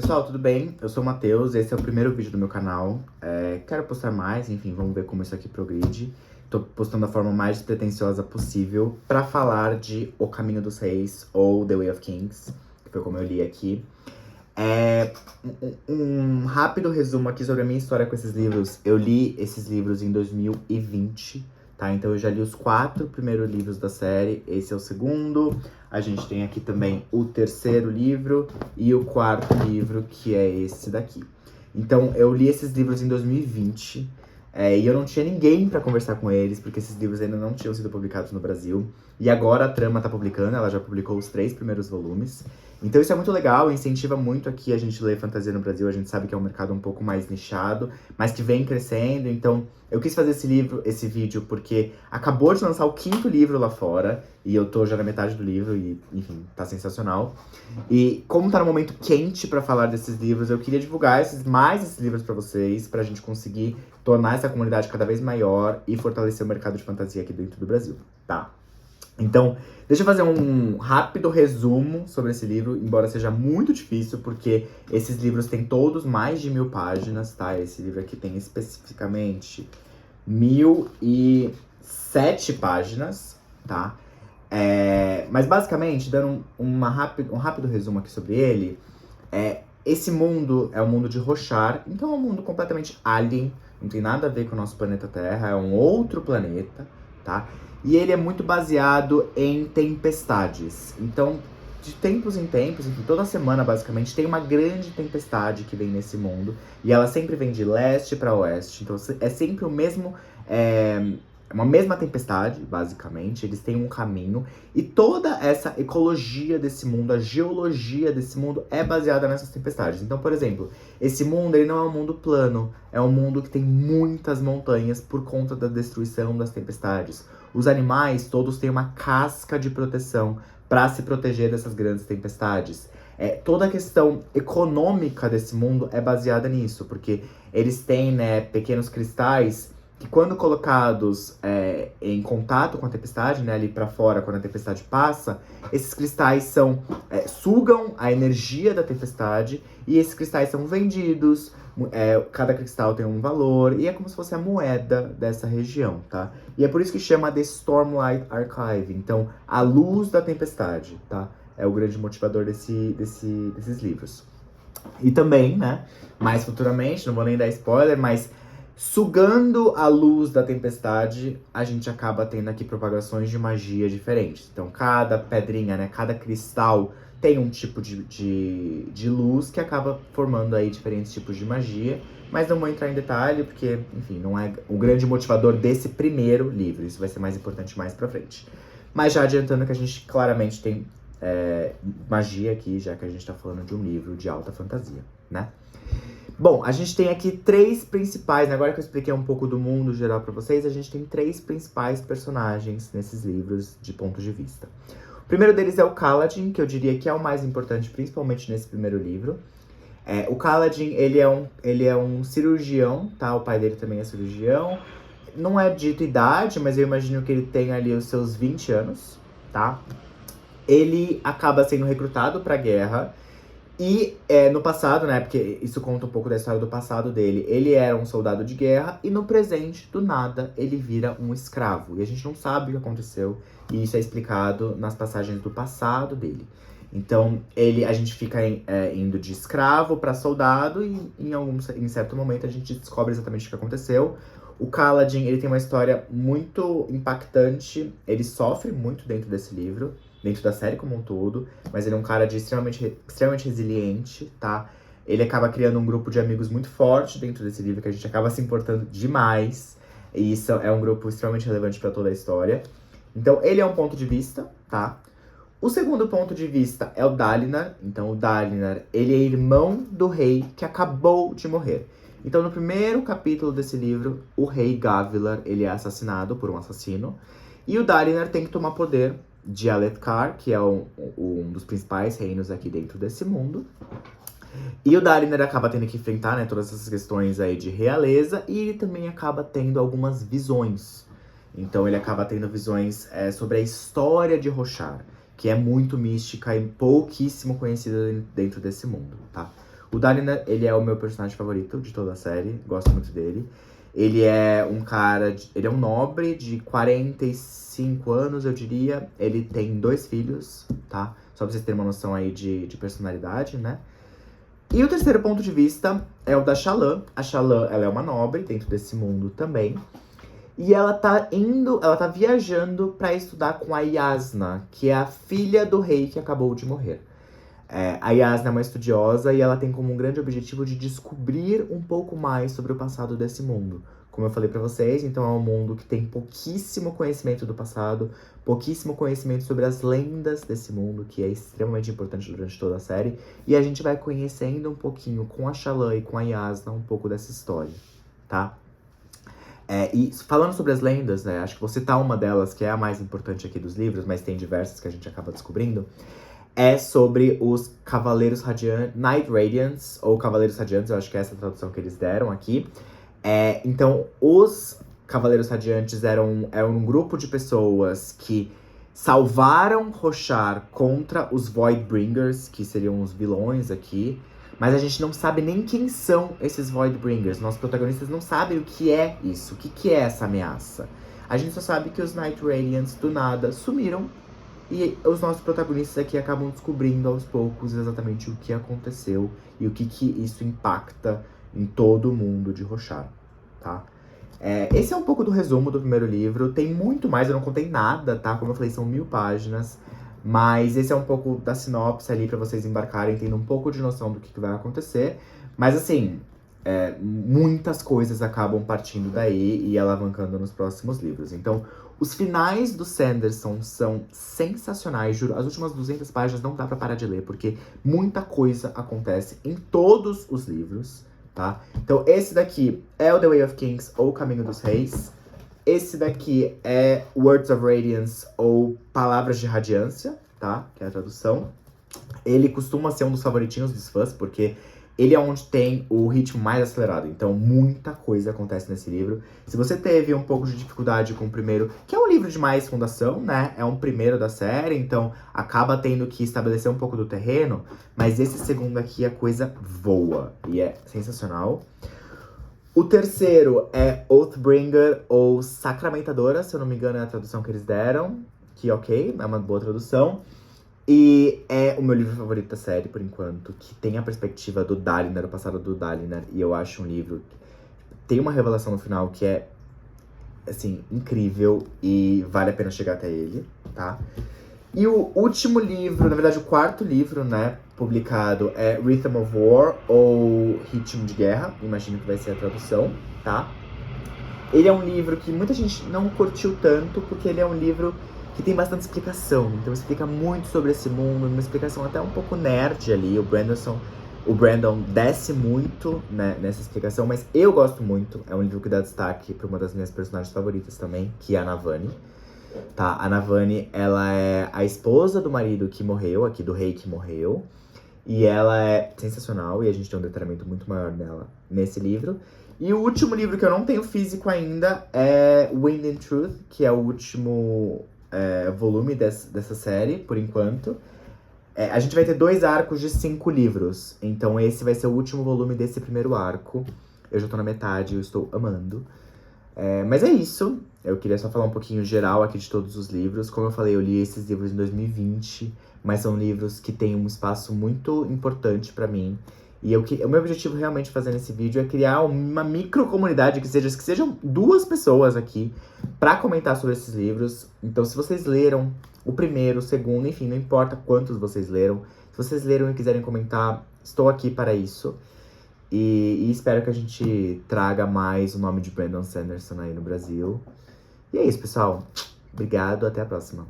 Pessoal, tudo bem? Eu sou o Matheus, esse é o primeiro vídeo do meu canal. Quero postar mais, enfim, vamos ver como isso aqui progride. Tô postando da forma mais despretensiosa possível pra falar de O Caminho dos Reis, ou The Way of Kings, que foi como eu li aqui. Um rápido resumo aqui sobre a minha história com esses livros. Eu li esses livros em 2020, tá? Então eu já li os 4 primeiros livros da série, esse é o segundo. A gente tem aqui também o terceiro livro e o quarto livro, que é esse daqui. Então eu li esses livros em 2020, e eu não tinha ninguém pra conversar com eles, porque esses livros ainda não tinham sido publicados no Brasil. E agora a Trama tá publicando, ela já publicou os 3 primeiros volumes. Então isso é muito legal, incentiva muito aqui a gente ler fantasia no Brasil. A gente sabe que é um mercado um pouco mais nichado, mas que vem crescendo. Então eu quis fazer esse vídeo porque acabou de lançar o 5º livro lá fora, e eu tô já na metade do livro e, enfim, tá sensacional. E como tá no momento quente pra falar desses livros, eu queria divulgar esses livros pra vocês, pra gente conseguir tornar essa comunidade cada vez maior e fortalecer o mercado de fantasia aqui dentro do Brasil, tá? Então, deixa eu fazer um rápido resumo sobre esse livro, embora seja muito difícil, porque esses livros têm todos mais de 1000 páginas, tá? Esse livro aqui tem especificamente 1007 páginas, tá? Mas basicamente, dando um rápido resumo aqui sobre ele, esse mundo é um mundo de Roshar, então é um mundo completamente alien, não tem nada a ver com o nosso planeta Terra, é um outro planeta, tá? E ele é muito baseado em tempestades. Então, de tempos em tempos, enfim, toda semana basicamente, tem uma grande tempestade que vem nesse mundo. E ela sempre vem de leste para oeste. Então é sempre o mesmo. Uma mesma tempestade, basicamente. Eles têm um caminho. E toda essa ecologia desse mundo, a geologia desse mundo é baseada nessas tempestades. Então, por exemplo, esse mundo ele não é um mundo plano. É um mundo que tem muitas montanhas por conta da destruição das tempestades. Os animais todos têm uma casca de proteção para se proteger dessas grandes tempestades. Toda a questão econômica desse mundo é baseada nisso, porque eles têm, né, pequenos cristais que, quando colocados em contato com a tempestade, né, ali para fora, quando a tempestade passa, esses cristais sugam a energia da tempestade e esses cristais são vendidos. Cada cristal tem um valor e é como se fosse a moeda dessa região, tá? E é por isso que chama The Stormlight Archive, então a luz da tempestade, tá? É o grande motivador desses livros. E também, né, mais futuramente, não vou nem dar spoiler, mas sugando a luz da tempestade, a gente acaba tendo aqui propagações de magia diferentes. Então cada pedrinha, né, cada cristal tem um tipo de luz que acaba formando aí diferentes tipos de magia. Mas não vou entrar em detalhe, porque, enfim, não é o grande motivador desse primeiro livro. Isso vai ser mais importante mais pra frente. Mas já adiantando que a gente claramente tem magia aqui, já que a gente tá falando de um livro de alta fantasia, né? Bom, a gente tem aqui 3 principais, né? Agora que eu expliquei um pouco do mundo geral pra vocês, a gente tem 3 principais personagens nesses livros de ponto de vista. O primeiro deles é o Kaladin, que eu diria que é o mais importante, principalmente nesse primeiro livro. O Kaladin, ele é um cirurgião, tá? O pai dele também é cirurgião. Não é dito idade, mas eu imagino que ele tem ali os seus 20 anos, tá? Ele acaba sendo recrutado pra guerra. E no passado, né, porque isso conta um pouco da história do passado dele, ele era um soldado de guerra e no presente, do nada, ele vira um escravo. E a gente não sabe o que aconteceu, e isso é explicado nas passagens do passado dele. Então, a gente fica indo de escravo para soldado e em certo momento a gente descobre exatamente o que aconteceu. O Kaladin, ele tem uma história muito impactante, ele sofre muito dentro desse livro, dentro da série como um todo, mas ele é um cara extremamente resiliente, tá? Ele acaba criando um grupo de amigos muito forte dentro desse livro, que a gente acaba se importando demais, e isso é um grupo extremamente relevante para toda a história. Então, ele é um ponto de vista, tá? O segundo ponto de vista é o Dalinar. Então, o Dalinar, ele é irmão do rei que acabou de morrer. Então, no primeiro capítulo desse livro, o rei Gavilar, ele é assassinado por um assassino, e o Dalinar tem que tomar poder de Alethkar, que é um dos principais reinos aqui dentro desse mundo. E o Dalinar acaba tendo que enfrentar, né, todas essas questões aí de realeza, e ele também acaba tendo algumas visões. Então ele acaba tendo visões sobre a história de Roshar, que é muito mística e pouquíssimo conhecida dentro desse mundo, tá? O Dalinar, ele é o meu personagem favorito de toda a série, gosto muito dele. Ele é um cara, ele é um nobre de 45 anos, eu diria. Ele tem 2 filhos, tá? Só pra vocês terem uma noção aí de personalidade, né? E o terceiro ponto de vista é o da Shallan. A Shallan, ela é uma nobre dentro desse mundo também. E ela tá viajando pra estudar com a Jasnah, que é a filha do rei que acabou de morrer. A Jasnah é uma estudiosa e ela tem como um grande objetivo de descobrir um pouco mais sobre o passado desse mundo. Como eu falei pra vocês, então é um mundo que tem pouquíssimo conhecimento do passado, pouquíssimo conhecimento sobre as lendas desse mundo, que é extremamente importante durante toda a série. E a gente vai conhecendo um pouquinho com a Shallan e com a Jasnah um pouco dessa história, tá? E falando sobre as lendas, né, acho que vou citar uma delas, que é a mais importante aqui dos livros, mas tem diversas que a gente acaba descobrindo, é sobre os Cavaleiros Radiantes, Night Radiants, ou Cavaleiros Radiantes, eu acho que é essa a tradução que eles deram aqui. Então, os Cavaleiros Radiantes eram um grupo de pessoas que salvaram Roshar contra os Voidbringers, que seriam os vilões aqui. Mas a gente não sabe nem quem são esses Voidbringers. Nossos protagonistas não sabem o que é isso, o que é essa ameaça. A gente só sabe que os Night Radiants, do nada, sumiram. E os nossos protagonistas aqui acabam descobrindo aos poucos exatamente o que aconteceu e o que isso impacta em todo o mundo de Roshar, tá? Esse é um pouco do resumo do primeiro livro. Tem muito mais, eu não contei nada, tá? Como eu falei, são 1000 páginas. Mas esse é um pouco da sinopse ali pra vocês embarcarem, tendo um pouco de noção do que vai acontecer. Mas assim, muitas coisas acabam partindo daí e alavancando nos próximos livros. Então, os finais do Sanderson são sensacionais, juro. As últimas 200 páginas não dá pra parar de ler, porque muita coisa acontece em todos os livros, tá? Então, esse daqui é o The Way of Kings, ou Caminho dos Reis. Esse daqui é Words of Radiance, ou Palavras de Radiância, tá? Que é a tradução. Ele costuma ser um dos favoritinhos dos fãs, porque ele é onde tem o ritmo mais acelerado. Então, muita coisa acontece nesse livro. Se você teve um pouco de dificuldade com o primeiro, que é um livro de mais fundação, né? É um primeiro da série, então acaba tendo que estabelecer um pouco do terreno. Mas esse segundo aqui, a coisa voa. E é sensacional. O terceiro é Oathbringer, ou Sacramentadora, se eu não me engano é a tradução que eles deram. Que ok, é uma boa tradução. E é o meu livro favorito da série, por enquanto, que tem a perspectiva do Dalinar, o passado do Dalinar. E eu acho um livro que tem uma revelação no final que é, assim, incrível e vale a pena chegar até ele, tá? E o último livro, na verdade o quarto livro, né, publicado é Rhythm of War, ou Ritmo de Guerra, imagino que vai ser a tradução, tá? Ele é um livro que muita gente não curtiu tanto, porque ele é um livro que tem bastante explicação. Então explica muito sobre esse mundo, uma explicação até um pouco nerd ali. O Brandon desce muito, né, nessa explicação, mas eu gosto muito. É um livro que dá destaque para uma das minhas personagens favoritas também, que é a Navani. Tá, a Navani, ela é a esposa do marido que morreu, aqui do rei que morreu. E ela é sensacional, e a gente tem um detalhamento muito maior nela nesse livro. E o último livro que eu não tenho físico ainda é Wind and Truth, que é o último volume dessa série, por enquanto. A gente vai ter 2 arcos de 5 livros. Então esse vai ser o último volume desse primeiro arco. Eu já tô na metade, eu estou amando. Mas é isso. Eu queria só falar um pouquinho geral aqui de todos os livros. Como eu falei, eu li esses livros em 2020. Mas são livros que têm um espaço muito importante pra mim. E o meu objetivo realmente fazendo esse vídeo é criar uma micro-comunidade, que sejam 2 pessoas aqui pra comentar sobre esses livros. Então, se vocês leram o primeiro, o segundo, enfim, não importa quantos vocês leram. Se vocês leram e quiserem comentar, estou aqui para isso. E espero que a gente traga mais o nome de Brandon Sanderson aí no Brasil. E é isso, pessoal. Obrigado, até a próxima.